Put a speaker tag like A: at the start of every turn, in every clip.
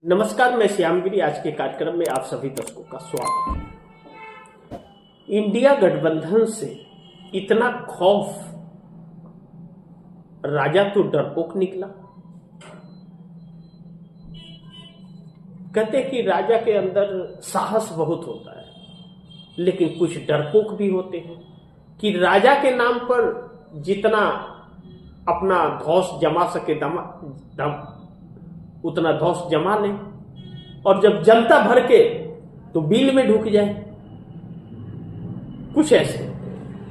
A: नमस्कार, मैं श्यामगिरी। आज के कार्यक्रम में आप सभी दर्शकों का स्वागत है। इंडिया गठबंधन से इतना खौफ, राजा तो डरपोक निकला। कहते कि राजा के अंदर साहस बहुत होता है, लेकिन कुछ डरपोक भी होते हैं कि राजा के नाम पर जितना अपना धौंस जमा सके उतना धौंस जमा लें, और जब जनता भर के तो बिल में ढुक जाए। कुछ ऐसे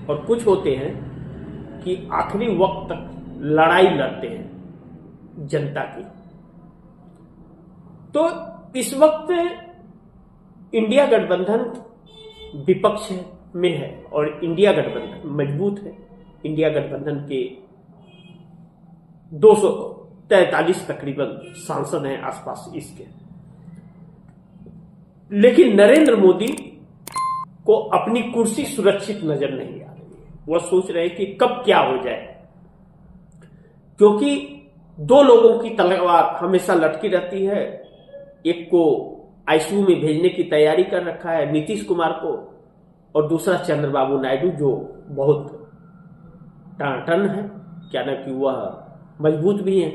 A: और कुछ होते हैं कि आखिरी वक्त तक लड़ाई लड़ते हैं जनता की। तो इस वक्त इंडिया गठबंधन विपक्ष में है और इंडिया गठबंधन मजबूत है। इंडिया गठबंधन के 243 तकरीबन सांसद हैं आसपास इसके, लेकिन नरेंद्र मोदी को अपनी कुर्सी सुरक्षित नजर नहीं आ रही है। वह सोच रहे हैं कि कब क्या हो जाए, क्योंकि दो लोगों की तलवार हमेशा लटकी रहती है। एक को आईसीयू में भेजने की तैयारी कर रखा है नीतीश कुमार को, और दूसरा चंद्रबाबू नायडू, जो बहुत टनाटन है, क्या ना कि वह मजबूत भी है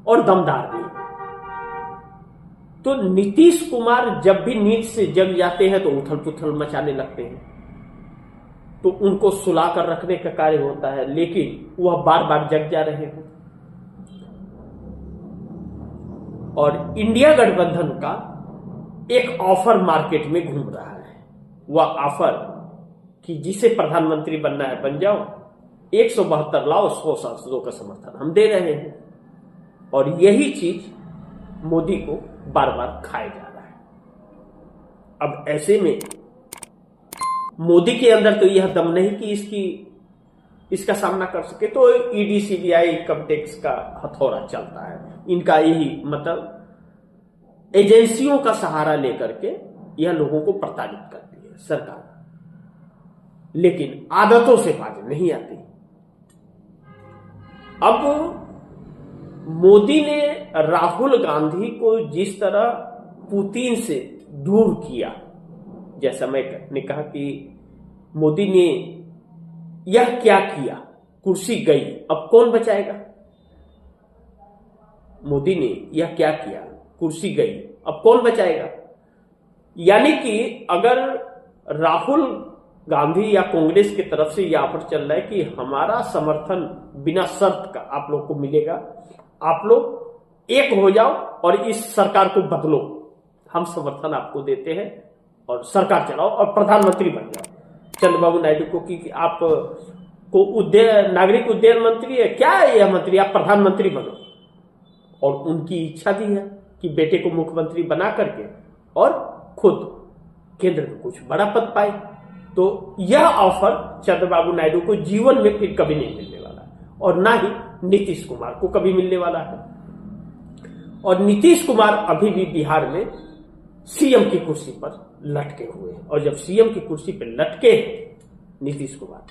A: और दमदार भी है। तो नीतीश कुमार जब भी नींद से जग जाते हैं तो उथल पुथल मचाने लगते हैं, तो उनको सुला कर रखने का कार्य होता है, लेकिन वह बार बार जग जा रहे हैं। और इंडिया गठबंधन का एक ऑफर मार्केट में घूम रहा है। वह ऑफर कि जिसे प्रधानमंत्री बनना है बन जाओ, 172 लाओ, 100 सांसदों का समर्थन हम दे रहे हैं। और यही चीज मोदी को बार बार खाया जा रहा है। अब ऐसे में मोदी के अंदर तो यह दम नहीं कि इसका सामना कर सके, तो ईडी, सीबीआई, इनकम टैक्स का हथौड़ा चलता है। इनका यही मतलब एजेंसियों का सहारा लेकर के यह लोगों को प्रताड़ित करती है सरकार, लेकिन आदतों से बाज नहीं आती। अब मोदी ने राहुल गांधी को जिस तरह पुतिन से दूर किया, जैसा मैंने कहा कि मोदी ने यह क्या किया, कुर्सी गई, अब कौन बचाएगा। मोदी ने यह क्या किया, कुर्सी गई, अब कौन बचाएगा। यानी कि अगर राहुल गांधी या कांग्रेस की तरफ से यह ऑफर चल रहा है कि हमारा समर्थन बिना शर्त का आप लोग को मिलेगा, आप लोग एक हो जाओ और इस सरकार को बदलो, हम समर्थन आपको देते हैं और सरकार चलाओ और प्रधानमंत्री बन जाओ। चंद्रबाबू नायडू को कि आप को नागरिक उड्डयन मंत्री है, क्या है यह मंत्री, आप प्रधानमंत्री बनो। और उनकी इच्छा भी है कि बेटे को मुख्यमंत्री बना करके और खुद केंद्र में कुछ बड़ा पद पाए। तो यह ऑफर चंद्रबाबू नायडू को जीवन में फिर कभी नहीं मिलने वाला, और ना ही नीतीश कुमार को कभी मिलने वाला है। और नीतीश कुमार अभी भी बिहार में सीएम की कुर्सी पर लटके हुए हैं, और जब सीएम की कुर्सी पर लटके हैं नीतीश कुमार,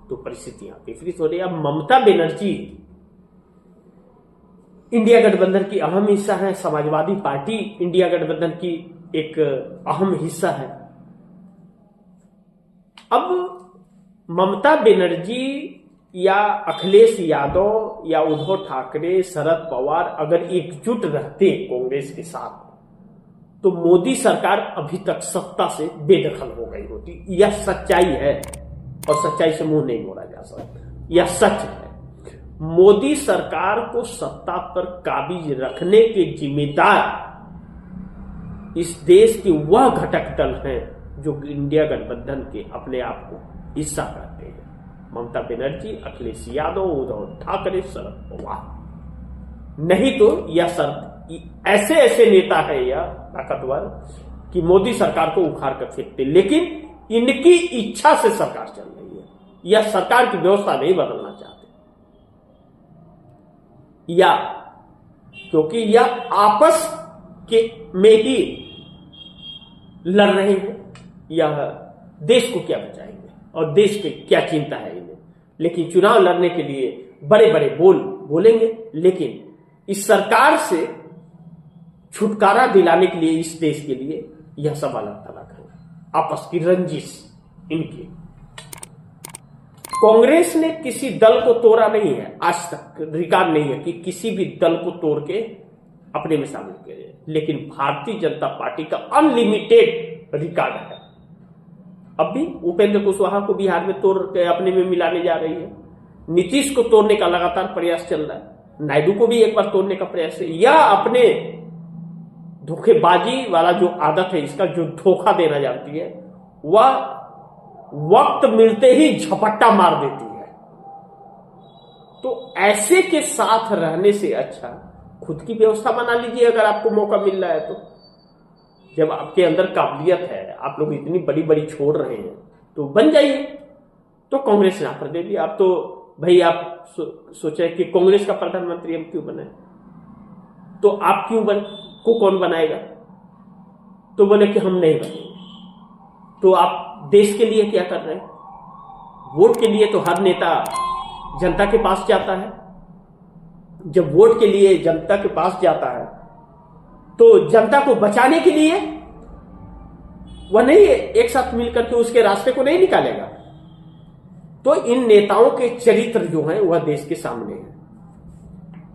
A: तो परिस्थितियां विपरीत हो रही है। अब ममता बनर्जी इंडिया गठबंधन की अहम हिस्सा है, समाजवादी पार्टी इंडिया गठबंधन की एक अहम हिस्सा है। अब ममता बनर्जी या अखिलेश यादव या उद्धव ठाकरे, शरद पवार अगर एकजुट रहते कांग्रेस के साथ, तो मोदी सरकार अभी तक सत्ता से बेदखल हो गई होती। यह सच्चाई है और सच्चाई से मुंह नहीं मोड़ा जा सकता, यह सच है। मोदी सरकार को सत्ता पर काबिज रखने के जिम्मेदार इस देश के वह घटक दल हैं जो इंडिया गठबंधन के अपने आप को हिस्सा करते हैं। ममता बनर्जी, अखिलेश यादव, उद्धव ठाकरे, शरद पवार। नहीं तो यह ऐसे ऐसे नेता है या ताकतवर कि मोदी सरकार को उखाड़ कर फेंकते, लेकिन इनकी इच्छा से सरकार चल रही है। यह सरकार की व्यवस्था नहीं बदलना चाहते, या क्योंकि यह आपस के में ही लड़ रहे हैं, यह देश को क्या बचाएंगे और देश की क्या चिंता है इन्हें। लेकिन चुनाव लड़ने के लिए बड़े बड़े बोलेंगे, लेकिन इस सरकार से छुटकारा दिलाने के लिए इस देश के लिए यह सब अलग थलग है, आपस की रंजिश इनकी। कांग्रेस ने किसी दल को तोड़ा नहीं है, आज तक रिकॉर्ड नहीं है कि किसी भी दल को तोड़ के अपने में शामिल किया, लेकिन भारतीय जनता पार्टी का अनलिमिटेड रिकॉर्ड है। अब भी उपेंद्र कुशवाहा को बिहार में तोड़ के अपने में मिलाने जा रही है, नीतीश को तोड़ने का लगातार प्रयास चल रहा है, नायडू को भी एक बार तोड़ने का प्रयास है, या अपने धोखेबाजी वाला जो आदत है, इसका जो धोखा देना जानती है, वह वक्त मिलते ही झपट्टा मार देती है। तो ऐसे के साथ रहने से अच्छा खुद की व्यवस्था बना लीजिए, अगर आपको मौका मिल रहा है तो। जब आपके अंदर काबिलियत है, आप लोग इतनी बड़ी बड़ी छोड़ रहे हैं, तो बन जाइए। तो कांग्रेस ने ऑफर दे दिया। अब तो भाई आप सोचे कि कांग्रेस का प्रधानमंत्री हम क्यों बने, तो आप क्यों को कौन बनाएगा? तो बोले कि हम नहीं बनेंगे। तो आप देश के लिए क्या कर रहे हैं? वोट के लिए तो हर नेता जनता के पास जाता है। जब वोट के लिए जनता के पास जाता है तो जनता को बचाने के लिए वह नहीं एक साथ मिलकर के उसके रास्ते को नहीं निकालेगा। तो इन नेताओं के चरित्र जो हैं वह देश के सामने है।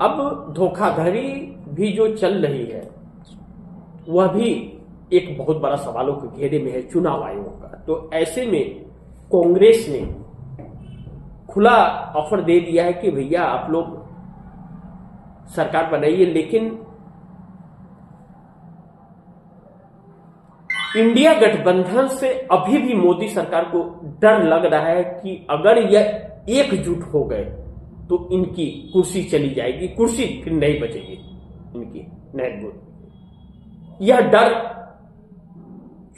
A: अब धोखाधड़ी भी जो चल रही है वह भी एक बहुत बड़ा सवालों के घेरे में है, चुनाव आयोग का। तो ऐसे में कांग्रेस ने खुला ऑफर दे दिया है कि भैया आप लोग सरकार बनाइए, लेकिन इंडिया गठबंधन से अभी भी मोदी सरकार को डर लग रहा है कि अगर यह एकजुट हो गए तो इनकी कुर्सी चली जाएगी, कुर्सी फिर नहीं बचेगी इनकी नरेंद्र मोदी। यह डर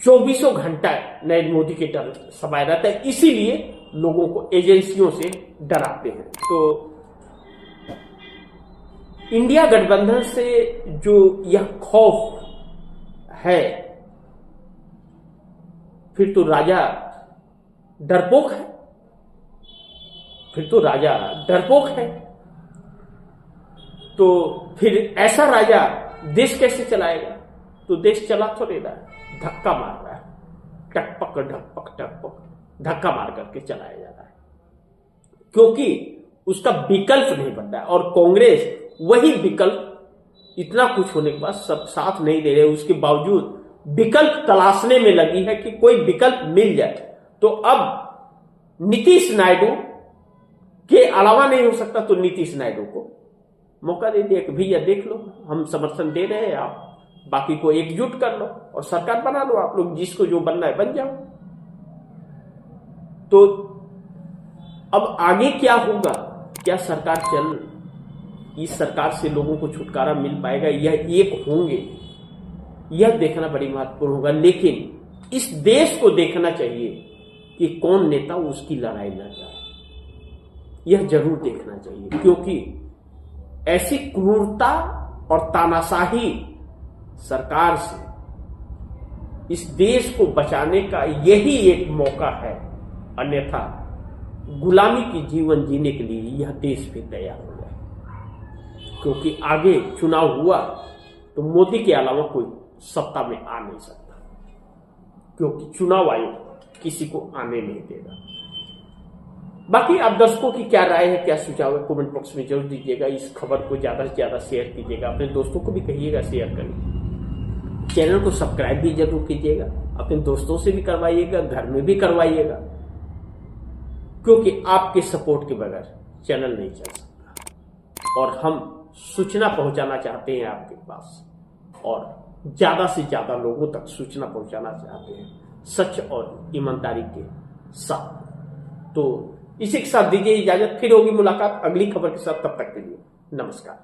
A: 24 घंटा नरेंद्र मोदी के डर समाये रहता है, इसीलिए लोगों को एजेंसियों से डराते हैं। तो इंडिया गठबंधन से जो यह खौफ है, फिर तो राजा डरपोक है, फिर तो राजा डरपोक है। तो फिर ऐसा राजा देश कैसे चलाएगा? तो देश चला तो नहीं रहा है, धक्का मार रहा है, टकपक ढकपक टकपक धक्का मार करके चलाया जा रहा है, क्योंकि उसका विकल्प नहीं बन रहा है। और कांग्रेस वही विकल्प इतना कुछ होने के बाद सब साथ नहीं दे रहे, उसके बावजूद विकल्प तलाशने में लगी है कि कोई विकल्प मिल जाए। तो अब नीतीश नायडू के अलावा नहीं हो सकता, तो नीतीश नायडू को मौका दे दिया कि भैया देख लो, हम समर्थन दे रहे हैं, आप बाकी को एकजुट कर लो और सरकार बना लो, आप लोग जिसको जो बनना है बन जाओ। तो अब आगे क्या होगा? क्या सरकार इस सरकार से लोगों को छुटकारा मिल पाएगा या एक होंगे? यह देखना बड़ी महत्वपूर्ण होगा। लेकिन इस देश को देखना चाहिए कि कौन नेता उसकी लड़ाई लड़ रहा है, यह जरूर देखना चाहिए, क्योंकि ऐसी क्रूरता और तानाशाही सरकार से इस देश को बचाने का यही एक मौका है, अन्यथा गुलामी की जीवन जीने के लिए यह देश भी तैयार हो जाए। क्योंकि आगे चुनाव हुआ तो मोदी के अलावा कोई सत्ता में आ नहीं सकता, क्योंकि चुनाव आयोग किसी को आने नहीं देगा। बाकी आप दर्शकों की क्या राय है, क्या सुझाव है, कमेंट बॉक्स में जरूर दीजिएगा। इस खबर को ज्यादा से ज्यादा शेयर कीजिएगा, अपने दोस्तों को भी कहिएगा शेयर करें। चैनल को सब्सक्राइब भी जरूर कीजिएगा, अपने दोस्तों से भी करवाइएगा, घर में भी करवाइएगा, क्योंकि आपके सपोर्ट के बगैर चैनल नहीं चल सकता। और हम सूचना पहुंचाना चाहते हैं आपके पास, और ज्यादा से ज्यादा लोगों तक सूचना पहुंचाना चाहते हैं सच और ईमानदारी के साथ। तो इसी के साथ दीजिए इजाजत, फिर होगी मुलाकात अगली खबर के साथ। तब तक के लिए नमस्कार।